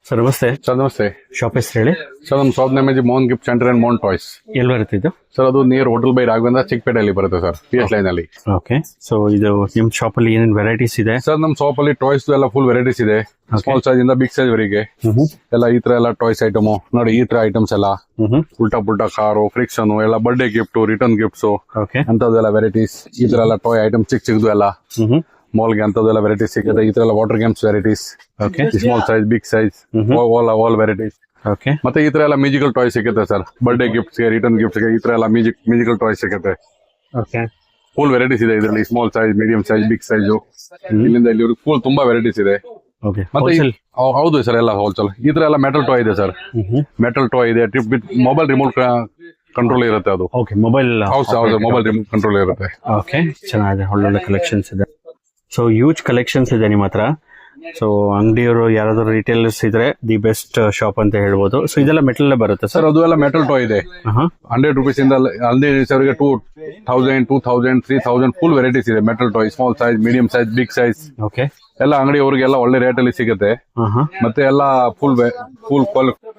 Sir ನಮಸ್ತೆ. Sir ನಮಸ್ತೆ. Shop ಹೆಸರು ಹೇಳಿ ಸರ್ ನಮ್ಮ shop name Mohan gift centre and Mohan toys. ಎಲ್ಲಿ ಬರುತ್ತೆ ಇದು? ಸರ್ ಅದು ನಿಯರ್ ಹೋಟೆಲ್ ಬೈ ರಾಘವೇಂದ್ರ ಚಿಕ್ಕಪೇಟೆಯಲ್ಲಿ ಬರುತ್ತೆ ಸರ್, PS ಲೈನ್ ಅಲ್ಲಿ. ಓಕೆ, ಸೊ ಇದು ನಿಮ್ ಶಾಪ್ ಅಲ್ಲಿ ಏನೇನು ವೆರೈಟೀಸ್ ಇದೆ? ಸರ್ ನಮ್ಮ ಶಾಪ್ ಅಲ್ಲಿ ಟಾಯ್ಸ್ ಎಲ್ಲ ಫುಲ್ ವೆರೈಟೀಸ್ ಇದೆ, ಸ್ಮಾಲ್ ಸೈಜ್ ಇಂದ ಬಿಗ್ ಸೈಜ್ ವರೆಗೆ ಎಲ್ಲ ಈ ತರ ಎಲ್ಲ ಟಾಯ್ಸ್ ಐಟಮ್ ನೋಡಿ. ಈ ತರ ಐಟಮ್ಸ್ ಎಲ್ಲ ಉಲ್ಟಾ ಪುಲ್ಟಾ ಕಾರು, ಫ್ರಿಕ್ಷನ್ ಎಲ್ಲ ಬರ್ಡೇ ಗಿಫ್ಟ್, ರಿಟರ್ನ್ ಗಿಫ್ಟ್ಸ್ ಅಂತದೆಲ್ಲ ವೆರೈಟೀಸ್. ಈ ತರ ಎಲ್ಲ ಟಾಯ್ ಐಟಮ್ ಚಿಕ್ಕದು ಎಲ್ಲ ಮಾಲ್ಗೆ ಅಂತದೆಲ್ಲ ವೆರೈಟೀಸ್ ಸಿಗುತ್ತೆ. ಈ ತರ ಎಲ್ಲ water games varieties, small size, big size, all varieties. ಮತ್ತೆ ಈ ತರ ಎಲ್ಲ ಮ್ಯೂಸಿಕಲ್ ಟಾಯ್ಸ್ ಸಿಗುತ್ತೆ ಸರ್, ಬರ್ಡೇ ಗಿಫ್ಟ್ಸ್ ಗೆ, ರಿಟರ್ನ್ ಗಿಫ್ಟ್ಸ್ ಗೆ ಈ ತರ ಎಲ್ಲ ಮ್ಯೂಸಿಕಲ್ ಟಾಯ್ಸ್ ಸಿಗುತ್ತೆ. ಫುಲ್ ವೆರೈಟೀಸ್ ಇದೆ ಇದರಲ್ಲಿ, small size, medium size, big size, ಇಲ್ಲಿಂದ ಇಲ್ಲಿ ಫುಲ್ ತುಂಬಾ ವೆರೈಟೀಸ್ ಇದೆ. ಮತ್ತೆ ಹೌದು ಸರ್, ಎಲ್ಲ ಹೋಲ್ಸೇಲ್. ಈ ತರ ಎಲ್ಲ ಮೆಟಲ್ ಟಾಯ್ ಇದೆ ಸರ್, ಮೆಟಲ್ ಟಾಯ್ ಇದೆ, ವಿತ್ ಮೊಬೈಲ್ ರಿಮೋಟ್ ಕಂಟ್ರೋಲ್ ಇರುತ್ತೆ. ಅದು ಮೊಬೈಲ್ ಮೊಬೈಲ್ ರಿಮೋಟ್ ಕಂಟ್ರೋಲ್ ಇರುತ್ತೆ. ಓಕೆ, ಚೆನ್ನಾಗಿದೆ, ಒಳ್ಳೊಳ್ಳೆ ಕಲೆಕ್ಷನ್ಸ್ ಇದೆ. ಸೊ ಯೂಜ್ ಕಲೆಕ್ಷನ್ಸ್ ಇದೆ ನಿಮ್ಮ ಹತ್ರ. ಸೊ ಅಂಗಡಿಯವರು ಯಾರಾದ್ರೂ ರಿಟೇಲರ್ಸ್ ಇದ್ರೆ ದಿ ಬೆಸ್ಟ್ ಶಾಪ್ ಅಂತ ಹೇಳ್ಬೋದು. ಸೊ ಇದೆಲ್ಲ ಮೆಟಲ್ ಬರುತ್ತೆ ಸರ್? ಅದು ಎಲ್ಲ ಮೆಟಲ್ ಟಾಯ್ ಇದೆ. 100 rupees ಇಂದ 2000, 2000, 3000 ಫುಲ್ ವೆರೈಟೀಸ್ ಇದೆ. Metal toy, small size, medium size, big size. Okay, ಎಲ್ಲ ಅಂಗಡಿಯವರಿಗೆಲ್ಲ ಒಳ್ಳೆ ರೇಟ್ ಅಲ್ಲಿ ಸಿಗುತ್ತೆ. ಮತ್ತೆ ಎಲ್ಲ ಫುಲ್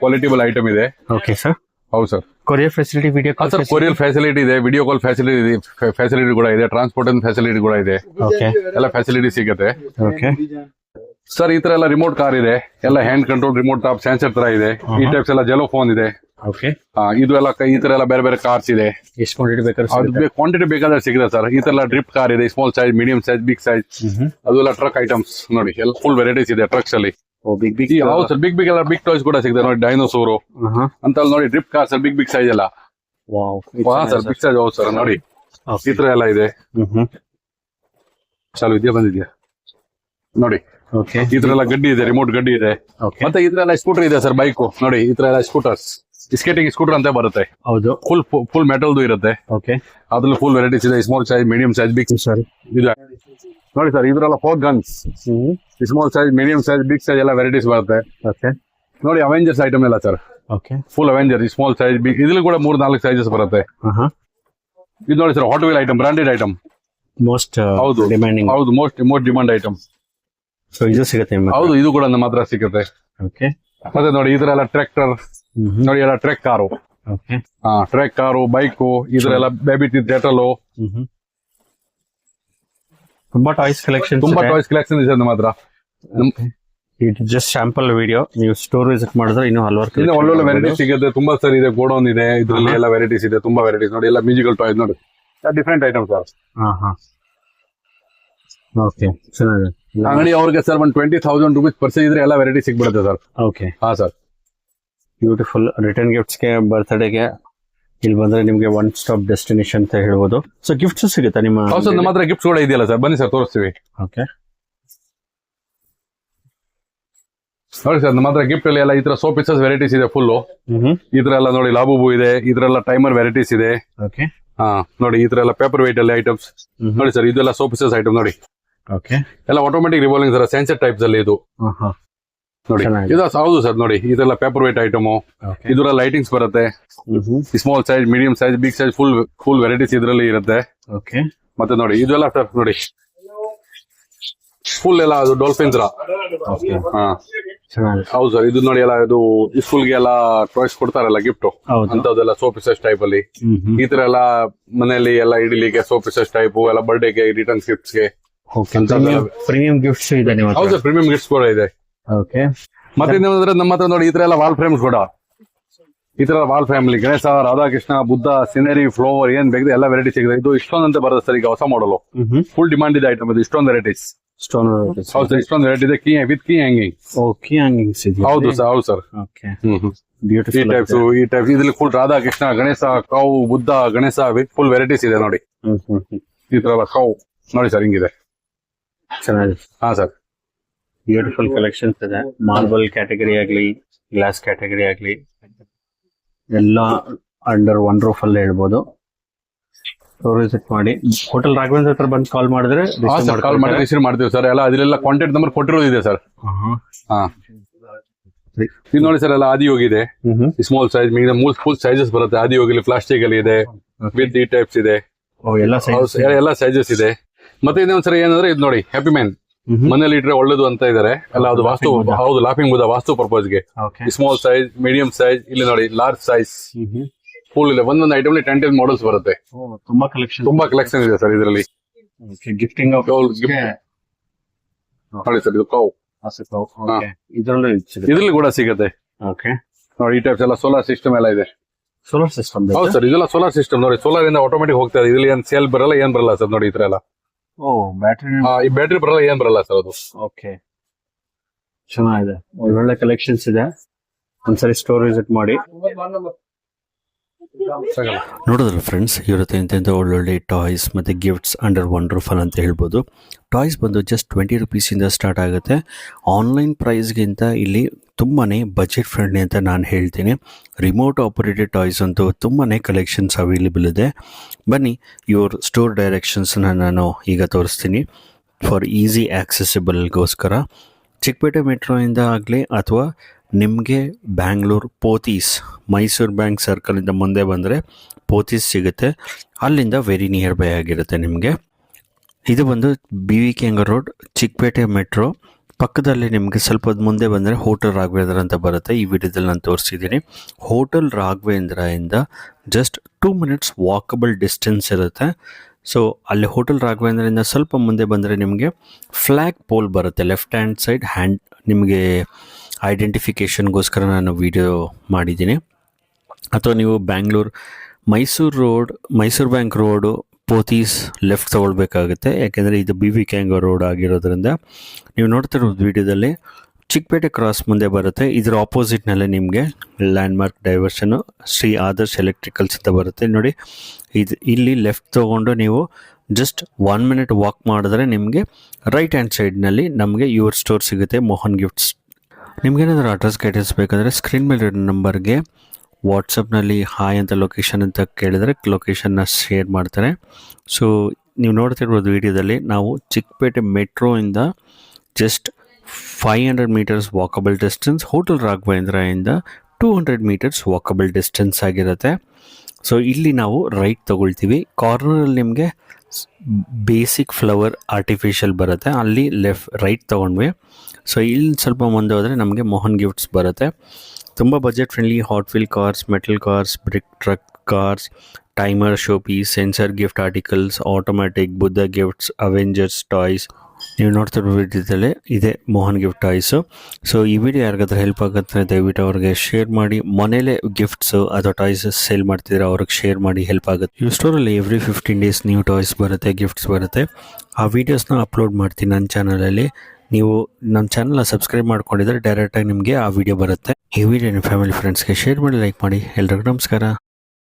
ಕ್ವಾಲಿಟಿಬಲ್ ಐಟಮ್ ಇದೆ. Okay sir. ಹೌದು sir. Courier facility, video call sir courier facility ಇದೆ, ವಿಡಿಯೋ ಕಾಲ್ ಫೆಸಿಲಿಟಿ ಕೂಡ ಇದೆ, ಟ್ರಾನ್ಸ್ಪೋರ್ಟೇಷನ್ ಫೆಸಿಲಿಟಿ ಕೂಡ ಇದೆ. ಎಲ್ಲ ಫೆಸಿಲಿಟಿ ಸಿಗುತ್ತೆ. ಓಕೆ ಸರ್, ಈ ತರ ಎಲ್ಲ ರಿಮೋಟ್ ಕಾರ್ ಇದೆ, ಎಲ್ಲ hand control remote top sensor ತರ ಇದೆ. ಈ ಟೈಪ್ಸ್ ಎಲ್ಲ ಜೆಲೋ ಫೋನ್ ಇದೆ. ಓಕೆ, ಇದು ಎಲ್ಲ ಈ ತರ ಎಲ್ಲ ಬೇರೆ ಬೇರೆ ಕಾರ್ಸ್ ಇದೆ. ಎಷ್ಟು ಕ್ವಾಂಟಿಟಿ ಬೇಕಾದ್ರೆ ಕ್ವಾಂಟಿಟಿ ಬೇಕಾದ್ರೆ ಸಿಗುತ್ತೆ ಸರ್. ಈ ತರ ಎಲ್ಲ ಡ್ರಿಪ್ ಕಾರ್ ಇದೆ, small size, medium size, big size. ಅದೆಲ್ಲ ಟ್ರಕ್ ಐಟಮ್ಸ್ ನೋಡಿ, ಎಲ್ಲ ಫುಲ್ ವೆರೈಟೀಸ್ ಇದೆ ಟ್ರಕ್ಸ್ ಅಲ್ಲಿ. ಬಿಗ್ ಹೌದು ಸರ್, ಬಿಗ್ ಎಲ್ಲ ಬಿಗ್ ಟಾಯ್ಸ್ ಕೂಡ ಸಿಗುತ್ತೆ ನೋಡಿ, ಡೈನೋಸೋರು ಅಂತ ನೋಡಿ, drip car sir, big size ಎಲ್ಲ. Sir big size. ಹೌದು ಸರ್, ನೋಡಿ ಈ ತರ ಎಲ್ಲ ಇದೆ. ಚಾಲು ಇದೆಯಾ, ಬಂದಿದ್ಯಾ ನೋಡಿ. ಈ ತರ ಎಲ್ಲ ಗಡ್ಡಿ ಇದೆ, ರಿಮೋಟ್ ಗಡ್ಡಿ ಇದೆ. ಮತ್ತೆ ಈ ತರ ಎಲ್ಲ ಸ್ಕೂಟರ್ ಇದೆ ಸರ್, ಬೈಕ್ ನೋಡಿ. ಈ ತರ ಎಲ್ಲ ಸ್ಕೂಟರ್ಸ್, ಸ್ಕೇಟಿಂಗ್ ಸ್ಕೂಟರ್ ಅಂತ ಬರುತ್ತೆ. ಹೌದು, ಫುಲ್ ಮೆಟಲ್ದು ಇರುತ್ತೆ. ಅದ್ರಲ್ಲಿ ಫುಲ್ ವೆರೈಟೀಸ್ ಇದೆ, small size, medium size, big size ಇದೆ ನೋಡಿ ಸರ್. ಇದ್ರೆಲ್ಲ four guns, small size, medium size, big size ಎಲ್ಲ ವೆರೈಟೀಸ್ ಬರುತ್ತೆ ನೋಡಿ. ಅವೆಂಜರ್ಸ್ ಐಟಮ್ ಎಲ್ಲ sir, full Avenger, small size, big, ಇದ್ರಲ್ಲಿ ಕೂಡ 3-4 ಸೈಜಸ್ ಬರುತ್ತೆ. ಇದು ನೋಡಿ ಸರ್, hot wheel item, branded item, most demanding. ಹೌದು, ಮೋಸ್ಟ್ ಡಿಮಾಂಡ್ ಐಟಮ್. ಸೊ ಇದು ಸಿಗುತ್ತೆ? ಹೌದು, ಇದು ಕೂಡ ನಮ್ಮ ಹತ್ರ ಸಿಗುತ್ತೆ. ಮತ್ತೆ ನೋಡಿ, ಈ ತರ ಎಲ್ಲ ಟ್ರ್ಯಾಕ್ಟರ್ ನೋಡಿ, ಎಲ್ಲ truck car, truck car, bike, ಇದರೆಲ್ಲ ಬೇಬಿ ಥಿಯೇಟರ್, ತುಂಬಾ ಟಾಯ್ಸ್ ಕಲೆಕ್ಷನ್ ಇದೆ ನಮ್ಮ ಹತ್ರ. ಇದು ಜಸ್ಟ್ ಸ್ಯಾಂಪಲ್ ವಿಡಿಯೋ. ನೀವು ಸ್ಟೋರ್ ವಿಸಿಟ್ ಮಾಡಿದ್ರೆ ಇನ್ನೂ ಹಲವಾರು ಒಳ್ಳೊಳ್ಳೆ ವೆರೈಟೀಸ್ ಸಿಗುತ್ತೆ. ತುಂಬಾ ಸರ್ ಇದೆ, ಗೋಡೌನ್ ಇದೆ, ಇದರಲ್ಲಿ ಎಲ್ಲ ವೆರೈಟೀಸ್ ಇದೆ, ತುಂಬಾ ವೆರೈಟೀಸ್ ನೋಡಿ. ಎಲ್ಲ ಮ್ಯೂಸಿಕಲ್ ಟಾಯ್ಸ್ ನೋಡಿ, ಡಿಫ್ರೆಂಟ್ ಐಟಮ್ಸ್ ಸರ್. ಓಕೆ, ಚೆನ್ನಾಗಿದೆ. ಅಂಗಡಿ ಅವ್ರಿಗೆ ಸರ್ 20,000 rupees ಪರ್ಚೇಸ್ ಇದ್ರೆ ಎಲ್ಲ ವೆರೈಟಿ ಸಿಗ್ಬಿಡುತ್ತೆ ಸರ್. ಓಕೆ, ಹಾ ಸರ್. ಬ್ಯೂಟಿಫುಲ್. ರಿಟರ್ನ್ ಗಿಫ್ಟ್ಸ್ಗೆ, ಬರ್ತ್ಡೇಗೆ ಇಲ್ಲಿ ಬಂದ್ರೆ ನಿಮ್ಗೆ ಒನ್ ಸ್ಟಾಪ್ ಡೆಸ್ಟಿನೇಷನ್ ಅಂತ ಹೇಳ್ಬೋದು. ಸೊ ಗಿಫ್ಟ್ಸ್ ಸಿಗುತ್ತಾ ನಿಮ್ಮ? ಹೌದು ಸರ್, ನಮ್ಮ ಹತ್ರ ಗಿಫ್ಟ್ಸ್ ಕೂಡ ಇದೆಯಲ್ಲ ಸರ್, ಬನ್ನಿ ಸರ್ ತೋರಿಸ್ತೀವಿ. ಓಕೆ ನೋಡಿ ಸರ್, ನಮ್ಮ ಹತ್ರ ಗಿಫ್ಟ್ ಅಲ್ಲಿ ಎಲ್ಲ ಈ ತರ ಸೋಪ್ ಪೀಸಸ್ ವೆರೈಟೀಸ್ ಇದೆ ಫುಲ್. ಈ ತರ ಎಲ್ಲ ನೋಡಿ, ಲಾಬುಬು ಇದೆ, ಈ ತರ ಎಲ್ಲ ಟೈಮರ್ ವೆರೈಟೀಸ್ ಇದೆ. ನೋಡಿ, ಈ ತರ ಎಲ್ಲ ಪೇಪರ್ ವೇಟ್ ಅಲ್ಲಿ ಐಟಮ್ಸ್ ನೋಡಿ ಸರ್. ಇದೆಲ್ಲ ಸೋಪ್ ಪೀಸಸ್ ಐಟಮ್ ನೋಡಿ. ಎಲ್ಲ automatic revolving sir, sensor types ಅಲ್ಲಿ ಇದು ನೋಡಿ. ಇದು ಹೌದು ಸರ್, ನೋಡಿ ಇದೆಲ್ಲ ಪೇಪರ್ ವೇಟ್ ಐಟಮ್. ಇದರ ಲೈಟಿಂಗ್ಸ್ ಬರುತ್ತೆ, small size, medium size, big size, full varieties ಇದರಲ್ಲಿ ಇರುತ್ತೆ. ಮತ್ತೆ ನೋಡಿ, ಇದೆಲ್ಲ ಸರ್ ನೋಡಿ, ಫುಲ್ ಎಲ್ಲ ಅದು ಡಾಲ್ಫಿನ್ಸ್. ಹೌದು ಸರ್, ಇದು ನೋಡಿ ಎಲ್ಲ ಇದು ಸ್ಕೂಲ್ಗೆ ಎಲ್ಲ ಟಾಯ್ಸ್ ಕೊಡ್ತಾರಲ್ಲ ಗಿಫ್ಟ್ ಅಂತದೆಲ್ಲ ಸೋಪ್ ಪೀಸಸ್ ಟೈಪ್ ಅಲ್ಲಿ. ಈ ತರ ಎಲ್ಲ ಮನೆಯಲ್ಲಿ ಎಲ್ಲ ಇಡಲಿಕ್ಕೆ ಸೋಪ್ ಪೀಸಸ್ ಟೈಪ್ ಎಲ್ಲ, ಬರ್ಡೇಗೆ, ರಿಟರ್ನ್ ಗಿಫ್ಟ್ಸ್ ಗೆ. ಪ್ರೀಮಿಯಂ ಗಿಫ್ಟ್ಸ್ ಇದೆ. ಹೌದು ಸರ್, ಪ್ರೀಮಿಯಂ ಗಿಫ್ಟ್ಸ್ ಕೂಡ ಇದೆ. ಮತ್ತೆ ನಮ್ಮ ಹತ್ರ ನೋಡಿ, ಈ ತರ ಎಲ್ಲ ವಾಲ್ ಫ್ರೇಮ್ಸ್ ಕೂಡ, ಈ ತರ wall family, Ganesha, Radhakrishna, Buddha, ಸಿನರಿ, flower ಏನ್ ಬೇಕು ಎಲ್ಲ ವೆರೈಟಿ ಸಿಗುತ್ತೆ. ಇದು ಇಷ್ಟೊಂದು ಅಂತ ಬರುತ್ತೆ ಸರ್, ಈಗ ಹೊಸ ಮಾಡಲು ಫುಲ್ ಡಿಮಾಂಡ್ ಇದೆ ಐಟಮ್. ಇದು ಇಷ್ಟೊಂದು ವೆರೈಟೀಸ್, ಹೌದು ಸರ್, ಇಷ್ಟೊಂದು ವೆರೈಟಿ ಇದೆ. With key hanging. ಹೌದು ಸರ್, ಹೌದು ಸರ್. ಈ ಟೈಪ್ಸ್ ಇದ್ರಲ್ಲಿ full Radhakrishna, Ganesha, cow, Buddha, Ganesha with full varieties ಇದೆ ನೋಡಿ. ಈ ತರ ಕೌ ನೋಡಿ ಸರ್, ಹಿಂಗಿದೆ, ಚೆನ್ನಾಗಿದೆ. ಹಾ ಸರ್, ಬ್ಯೂಟಿಫುಲ್ ಕಲೆಕ್ಷನ್ಸ್ ಇದೆ. ಮಾರ್ಬಲ್ ಕ್ಯಾಟಗರಿ ಆಗ್ಲಿ, ಗ್ಲಾಸ್ ಕ್ಯಾಟಗರಿ ಆಗ್ಲಿ, ಎಲ್ಲ ಅಂಡರ್ ಒನ್ ರೂಫ್ ಅಲ್ಲಿ ಹೇಳ್ಬೋದು. ವಿಸಿಟ್ ಮಾಡಿ. ಹೋಟೆಲ್ ರಾಘವೇಂದ್ರ ಹತ್ರ ಬಂದು ಕಾಲ್ ಮಾಡಿದ್ರೆ ಕಾಲ್ ಮಾಡಿ ರಿಸೀವ್ ಮಾಡ್ತೀವಿ ಸರ್. ಎಲ್ಲ ಅದೆಲ್ಲ ಕಾಂಟ್ಯಾಕ್ಟ್ ನಂಬರ್ ಕೊಟ್ಟಿರೋದಿದೆ ಸರ್. ಇದು ನೋಡಿ ಸರ್, ಎಲ್ಲ ಆದಿಯೋಗಿ ಇದೆ, small size, medium, full sizes ಬರುತ್ತೆ. ಆದಿಯೋಗಿಲಿ ಪ್ಲಾಸ್ಟಿಕ್ ಅಲ್ಲಿ ಇದೆ, ವಿತ್ ಈ ಟೈಪ್ಸ್ ಇದೆ, ಎಲ್ಲ ಸೈಜಸ್ ಇದೆ. ಮತ್ತೆ ಇನ್ನೊಂದ್ಸರಿ ಏನಂದ್ರೆ ಇದು ನೋಡಿ, ಹ್ಯಾಪಿ ಮ್ಯಾನ್ ಮನೇಲಿ ಇಟ್ರೆ ಒಳ್ಳೇದು ಅಂತ ಇದಾರೆ ಎಲ್ಲ. ಅದು ವಾಸ್ತು, ಹೌದು, ಲಾಫಿಂಗ್ ಬುದ್ಧ ವಾಸ್ತು ಪರ್ಪಸ್ಗೆ. Okay. Small size, medium size, ಇಲ್ಲಿ ನೋಡಿ ಲಾರ್ಜ್ ಸೈಜ್ ಫುಲ್ ಇದೆ. ಒಂದೊಂದು ಐಟಮ್ 10 ಮಾಡಲ್ಸ್ ಬರುತ್ತೆ. ತುಂಬಾ ಕಲೆಕ್ಷನ್, ತುಂಬಾ ಕಲೆಕ್ಷನ್ ಇದೆ ಸರ್ ಇದರಲ್ಲಿ. ಗಿಫ್ಟಿಂಗ್ ನೋಡಿ ಸರ್, ಇದು ಕೌ ಇದ್ರಲ್ಲಿ ಕೂಡ ಸಿಗುತ್ತೆ. ಓಕೆ. ನೋಡಿ ಈ ಟೈಪ್ಸ್ ಎಲ್ಲ ಸೋಲಾರ್ ಸಿಸ್ಟಮ್ ಎಲ್ಲ ಇದೆ. Solar system. ಹೌದು ಸರ್, ಇದೆಲ್ಲ ಸೋಲಾರ್ ಸಿಸ್ಟಮ್. ನೋಡಿ ಸೋಲಾರ್ ಇಂದ ಆಟೋಮೆಟಿಕ್ ಹೋಗ್ತಾ ಇದೆ. ಇದ್ರಲ್ಲಿ ಏನ್ ಸೇಲ್ ಬರಲ್ಲ, ಏನ್ ಬರಲ್ಲ ಸರ್. ನೋಡಿ ಈ ತರ ಎಲ್ಲ ಬ್ಯಾಟ್ರಿ, ಈ ಬ್ಯಾಟ್ರಿ ಬರಲ್ಲ, ಏನ್ ಬರಲ್ಲ ಸರ್ ಅದು. ಓಕೆ, ಚೆನ್ನಾಗಿದೆ. ಒಳ್ಳೊಳ್ಳೆ ಕಲೆಕ್ಷನ್ಸ್ ಇದೆ. ಒಂದ್ಸರಿ ಸ್ಟೋರ್ ವಿಸಿಟ್ ಮಾಡಿ. ನೋಡಿದ್ರೆ ಫ್ರೆಂಡ್ಸ್, ಇವ್ರ ಹತ್ರ ಇಂಥ ಒಳ್ಳೊಳ್ಳೆ ಟಾಯ್ಸ್ ಮತ್ತು ಗಿಫ್ಟ್ಸ್ ಅಂಡರ್ ವಂಡರ್ಫುಲ್ ಅಂತ ಹೇಳ್ಬೋದು. ಟಾಯ್ಸ್ ಬಂದು ಜಸ್ಟ್ 20 ರುಪೀಸಿಂದ ಸ್ಟಾರ್ಟ್ ಆಗುತ್ತೆ. ಆನ್ಲೈನ್ ಪ್ರೈಸ್ಗಿಂತ ಇಲ್ಲಿ ತುಂಬಾ ಬಜೆಟ್ ಫ್ರೆಂಡ್ಲಿ ಅಂತ ನಾನು ಹೇಳ್ತೀನಿ. ರಿಮೋಟ್ ಆಪರೇಟೆಡ್ ಟಾಯ್ಸ್ ಅಂತೂ ತುಂಬಾ ಕಲೆಕ್ಷನ್ಸ್ ಅವೈಲೇಬಲ್ ಇದೆ. ಬನ್ನಿ, ಇವ್ರ ಸ್ಟೋರ್ ಡೈರೆಕ್ಷನ್ಸ್ನ ನಾನು ಈಗ ತೋರಿಸ್ತೀನಿ ಫಾರ್ ಈಸಿ ಆಕ್ಸೆಸಿಬಲ್ಗೋಸ್ಕರ. ಚಿಕ್ಕಪೇಟೆ ಮೆಟ್ರೋಯಿಂದ ಆಗಲಿ ಅಥವಾ ನಿಮಗೆ ಬ್ಯಾಂಗ್ಳೂರು ಪೋತೀಸ್, ಮೈಸೂರು ಬ್ಯಾಂಕ್ ಸರ್ಕಲಿಂದ ಮುಂದೆ ಬಂದರೆ ಪೋತೀಸ್ ಸಿಗುತ್ತೆ. ಅಲ್ಲಿಂದ ವೆರಿ ನಿಯರ್ ಬೈ ಆಗಿರುತ್ತೆ ನಿಮಗೆ. ಇದು ಬಂದು BVK ರೋಡ್, ಚಿಕ್ಕಪೇಟೆ ಮೆಟ್ರೋ ಪಕ್ಕದಲ್ಲಿ. ನಿಮಗೆ ಸ್ವಲ್ಪ ಮುಂದೆ ಬಂದರೆ ಹೋಟೆಲ್ ರಾಘವೇಂದ್ರ ಅಂತ ಬರುತ್ತೆ. ಈ ವಿಡಿಯೋದಲ್ಲಿ ನಾನು ತೋರಿಸಿದ್ದೀನಿ. ಹೋಟೆಲ್ ರಾಘವೇಂದ್ರದಿಂದ ಜಸ್ಟ್ 2 ಮಿನಿಟ್ಸ್ ವಾಕಬಲ್ ಡಿಸ್ಟೆನ್ಸ್ ಇರುತ್ತೆ. ಸೊ ಅಲ್ಲಿ ಹೋಟೆಲ್ ರಾಘವೇಂದ್ರದಿಂದ ಸ್ವಲ್ಪ ಮುಂದೆ ಬಂದರೆ ನಿಮಗೆ ಫ್ಲ್ಯಾಗ್ ಪೋಲ್ ಬರುತ್ತೆ. ಲೆಫ್ಟ್ ಹ್ಯಾಂಡ್ ಸೈಡ್ ನಿಮಗೆ ಐಡೆಂಟಿಫಿಕೇಷನ್ಗೋಸ್ಕರ ನಾನು ವಿಡಿಯೋ ಮಾಡಿದ್ದೀನಿ. ಅಥವಾ ನೀವು Mysore bank road Pothys left ತೊಗೊಳ್ಬೇಕಾಗುತ್ತೆ. ಯಾಕೆಂದರೆ ಇದು BVK ರೋಡ್ ಆಗಿರೋದ್ರಿಂದ. ನೀವು ನೋಡ್ತಿರೋದು ವಿಡಿಯೋದಲ್ಲಿ ಚಿಕ್ಕಪೇಟೆ ಕ್ರಾಸ್ ಮುಂದೆ ಬರುತ್ತೆ. ಇದರ ಆಪೋಸಿಟ್ನಲ್ಲೇ ನಿಮಗೆ ಲ್ಯಾಂಡ್ಮಾರ್ಕ್ ಡೈವರ್ಷನು ಶ್ರೀ ಆದರ್ಶ್ ಎಲೆಕ್ಟ್ರಿಕಲ್ಸ್ ಅಂತ ಬರುತ್ತೆ ನೋಡಿ. ಇಲ್ಲಿ ಲೆಫ್ಟ್ ತೊಗೊಂಡು ನೀವು ಜಸ್ಟ್ 1 ಮಿನಿಟ್ ವಾಕ್ ಮಾಡಿದ್ರೆ ನಿಮಗೆ ರೈಟ್ ಹ್ಯಾಂಡ್ ಸೈಡ್ನಲ್ಲಿ ನಮಗೆ ಇವ್ರ ಸ್ಟೋರ್ ಸಿಗುತ್ತೆ, ಮೋಹನ್ ಗಿಫ್ಟ್ಸ್. ನಿಮ್ಗೇನಾದರೂ ಅಡ್ರೆಸ್ ಗೈಡೆನ್ಸ್ ಬೇಕಂದರೆ ಸ್ಕ್ರೀನ್ ಮೇಲೆ ಇರೋ ನಂಬರ್ಗೆ ವಾಟ್ಸಪ್ನಲ್ಲಿ ಹಾಯ್ ಅಂತ ಲೊಕೇಶನ್ ಅಂತ ಕೇಳಿದರೆ ಲೊಕೇಶನ್ನ ಶೇರ್ ಮಾಡ್ತಾರೆ. ಸೊ ನೀವು ನೋಡ್ತಿರ್ಬೋದು ವಿಡಿಯೋದಲ್ಲಿ ನಾವು ಚಿಕ್ಕಪೇಟೆ ಮೆಟ್ರೋಯಿಂದ just 500 metres walkable distance, hotel ರಾಘವೇಂದ್ರದಿಂದ 200 ಮೀಟರ್ಸ್ ವಾಕಬಲ್ ಡಿಸ್ಟೆನ್ಸ್ ಆಗಿರುತ್ತೆ. ಸೊ ಇಲ್ಲಿ ನಾವು ರೈಟ್ ತೊಗೊಳ್ತೀವಿ. ಕಾರ್ನರಲ್ಲಿ ನಿಮಗೆ ಬೇಸಿಕ್ ಫ್ಲವರ್ ಆರ್ಟಿಫಿಷಿಯಲ್ ಬರುತ್ತೆ, ಅಲ್ಲಿ ರೈಟ್ ತೊಗೊಂಡ್ವಿ. ಸೊ ಇಲ್ಲಿ ಸ್ವಲ್ಪ ಮುಂದೆ ಹೋದರೆ ನಮಗೆ ಮೋಹನ್ ಗಿಫ್ಟ್ಸ್ ಬರುತ್ತೆ. ತುಂಬ budget friendly hot wheel cars, metal cars, brick truck cars, timer, showpiece, sensor gift articles, automatic, Buddha gifts, Avengers toys. ನೀವು ನೋಡ್ತಿರೋ ವಿಡಿಯೋದಲ್ಲೇ ಇದೆ ಮೋಹನ್ ಗಿಫ್ಟ್ ಟಾಯ್ಸು. ಸೊ ಈ ವಿಡಿಯೋ ಯಾರಿಗಾದ್ರೂ ಹೆಲ್ಪ್ ಆಗುತ್ತೆ ದಯವಿಟ್ಟು ಅವ್ರಿಗೆ ಶೇರ್ ಮಾಡಿ. ಮನೇಲೆ ಗಿಫ್ಟ್ಸು ಅಥವಾ ಟಾಯ್ಸ್ ಸೇಲ್ ಮಾಡ್ತಿದ್ರೆ ಅವ್ರಿಗೆ ಶೇರ್ ಮಾಡಿ, ಹೆಲ್ಪ್ ಆಗುತ್ತೆ. ಈ ಸ್ಟೋರಲ್ಲಿ ಎವ್ರಿ 15 ಡೇಸ್ ನ್ಯೂ ಟಾಯ್ಸ್ ಬರುತ್ತೆ, ಗಿಫ್ಟ್ಸ್ ಬರುತ್ತೆ. ಆ ವೀಡಿಯೋಸ್ನ ಅಪ್ಲೋಡ್ ಮಾಡ್ತೀನಿ ನನ್ನ ಚಾನಲಲ್ಲಿ. ನೀವು ನಮ್ಮ ಚಾನಲ್ನ ಸಬ್ಸ್ಕ್ರೈಬ್ ಮಾಡ್ಕೊಂಡಿದ್ರೆ ಡೈರೆಕ್ಟಾಗಿ ನಿಮಗೆ ಆ ವಿಡಿಯೋ ಬರುತ್ತೆ. ಈ ವಿಡಿಯೋ ನಿಮ್ಮ ಫ್ಯಾಮಿಲಿ ಫ್ರೆಂಡ್ಸ್ಗೆ ಶೇರ್ ಮಾಡಿ, ಲೈಕ್ ಮಾಡಿ. ಎಲ್ರಿಗೂ ನಮಸ್ಕಾರ.